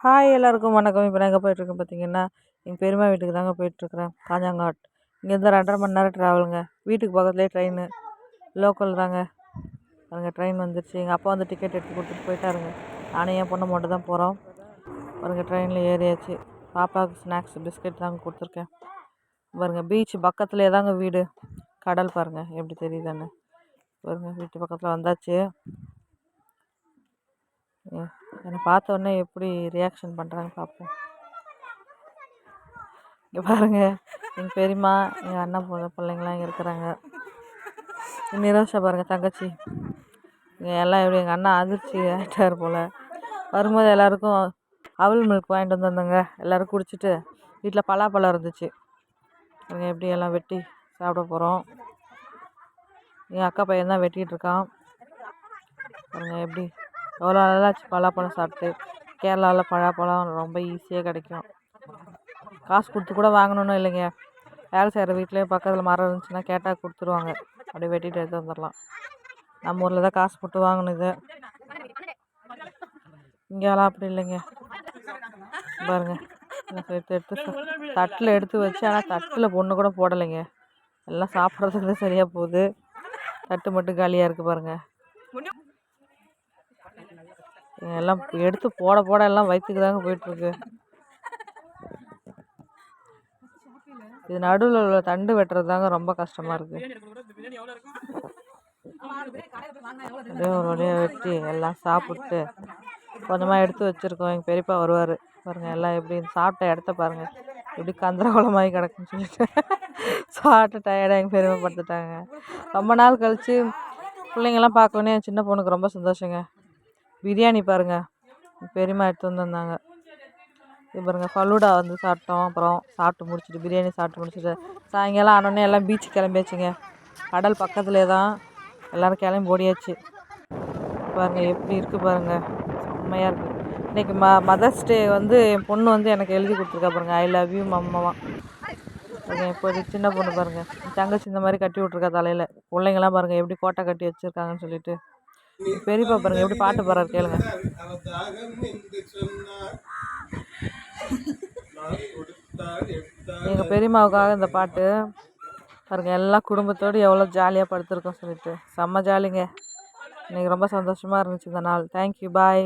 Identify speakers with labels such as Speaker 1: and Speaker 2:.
Speaker 1: Hi எல்லாருக்கும் வணக்கம். இப்போ நான் எங்கே போயிட்டுருக்கேன் பார்த்தீங்கன்னா, எங்கள் பெரியம்மா வீட்டுக்கு தாங்க போயிட்டுருக்குறேன். காஞ்சங்காட். இங்கேருந்து 2.5 மணி நேரம் ட்ராவலுங்க. வீட்டுக்கு பக்கத்துலேயே ட்ரெயின் லோக்கல் தாங்க. பாருங்க ட்ரெயின் வந்துருச்சு. எங்கள் அப்பா வந்து டிக்கெட் எடுத்து கொடுத்துட்டு போயிட்டாருங்க. நானும் என் பொண்ணு மட்டும் தான் போகிறோம். பாருங்க ட்ரெயினில் ஏறியாச்சு. பாப்பாவுக்கு ஸ்நாக்ஸ் பிஸ்கெட் தாங்க கொடுத்துருக்கேன். பாருங்க பீச் பக்கத்துலேயே தாங்க வீடு. கடல் பாருங்கள் எப்படி தெரியுதுன்னு. பாருங்க வீட்டு பக்கத்தில் வந்தாச்சு. என்னை பார்த்த உடனே எப்படி ரியாக்ஷன் பண்ணுறாங்க பார்ப்போம். இங்கே பாருங்கள் எங்கள் பெரியம்மா எங்கள் அண்ணன் பிள்ளைங்களாம் இங்கே இருக்கிறாங்க. நிரோஷா பாருங்கள் தங்கச்சி. இங்கே எல்லாம் எப்படி எங்கள் அண்ணன் அதிர்ச்சி ஆகிட்டார் போல். வரும்போது எல்லாேருக்கும் அவல் மில்க் வாங்கிட்டு வந்திருந்தேங்க. எல்லோரும் குடிச்சிட்டு வீட்டில் பலாப்பழம் இருந்துச்சு. இங்கே எப்படி எல்லாம் வெட்டி சாப்பிட போகிறோம். எங்கள் அக்கா பையன் தான் வெட்டிகிட்டு இருக்கான். பாருங்க எப்படி எவ்வளோ நல்லாச்சு பலாப்பழம் சாப்பிட்டு. கேரளாவில் பலாப்பழம் ரொம்ப ஈஸியாக கிடைக்கும். காசு கொடுத்து கூட வாங்கணுன்னு இல்லைங்க. வேலை செய்கிற வீட்லேயே பக்கத்தில் மரம் இருந்துச்சுன்னா கேட்டால் கொடுத்துருவாங்க. அப்படியே வெட்டிட்டு எடுத்து வந்துடலாம். நம்ம ஊரில் தான் காசு போட்டு வாங்கணும் இது. இங்கெல்லாம் அப்படி இல்லைங்க. பாருங்க எடுத்து தட்டில் எடுத்து வச்சு, ஆனால் தட்டில் பொண்ணு கூட போடலைங்க. எல்லாம் சாப்பிட்றதுக்கு தான் சரியாக போகுது. தட்டு மட்டும் காலியாக இருக்குது பாருங்கள். எல்லாம் எடுத்து போட எல்லாம் வயிற்றுக்கு தாங்க போயிட்டுருக்கு. இது நடுவில் உள்ள தண்டு வெட்டுறது தாங்க ரொம்ப கஷ்டமாக இருக்குது. அப்படியே ஒரு வழியாக வெட்டி எல்லாம் சாப்பிட்டு கொஞ்சமாக எடுத்து வச்சுருக்கோம். எங்கள் பெரியப்பா வருவார் பாருங்கள். எல்லாம் எப்படி சாப்பிட்ட இடத்த பாருங்கள் எப்படி கந்தரகோலமாகி கிடக்குன்னு சொல்லிட்டு சாப்பிட்டு டயர்டாக எங்கள் பெரியம்மா படுத்துட்டாங்க. ரொம்ப நாள் கழித்து பிள்ளைங்கள்லாம் பார்க்கணுன்னே என் சின்ன பொண்ணுக்கு ரொம்ப சந்தோஷங்க. பிரியாணி பாருங்கள் பெரியம்மா எடுத்து வந்திருந்தாங்க. இது பாருங்கள் ஃபலூடா வந்து சாப்பிட்டோம். அப்புறம் சாப்பிட்டு முடிச்சுட்டு பிரியாணி சாப்பிட்டு முடிச்சுட்டு சாயங்காலம் ஆனோடனே எல்லாம் பீச் கிளம்பியாச்சுங்க. கடல் பக்கத்துலேயே தான் எல்லோரும் கிளம்பி ஓடியாச்சு. பாருங்கள் எப்படி இருக்குது பாருங்கள், செம்மையாக இருக்குது. இன்றைக்கி மதர்ஸ் டே வந்து என் பொண்ணு வந்து எனக்கு எழுதி கொடுத்துருக்கா பாருங்கள். ஐ லவ் யூ மம்மாவா. இப்போ சின்ன பொண்ணு பாருங்கள் தங்கச்சி இந்த மாதிரி கட்டி விட்ருக்கா தலையில். பிள்ளைங்களாம் பாருங்கள் எப்படி கோட்டை கட்டி வச்சுருக்காங்கன்னு சொல்லிட்டு. பெரியப்பா பாருங்கள் எப்படி பாட்டு பாடுறாரு கேளுங்க. எங்கள் பெரியம்மாவுக்காக இந்த பாட்டு பாருங்கள். எல்லா குடும்பத்தோடு எவ்வளோ ஜாலியாக படுத்துருக்கோம் சொல்லிட்டு செம்ம ஜாலிங்க. இன்றைக்கி ரொம்ப சந்தோஷமாக இருந்துச்சு இந்த நாள். தேங்க்யூ, பாய்.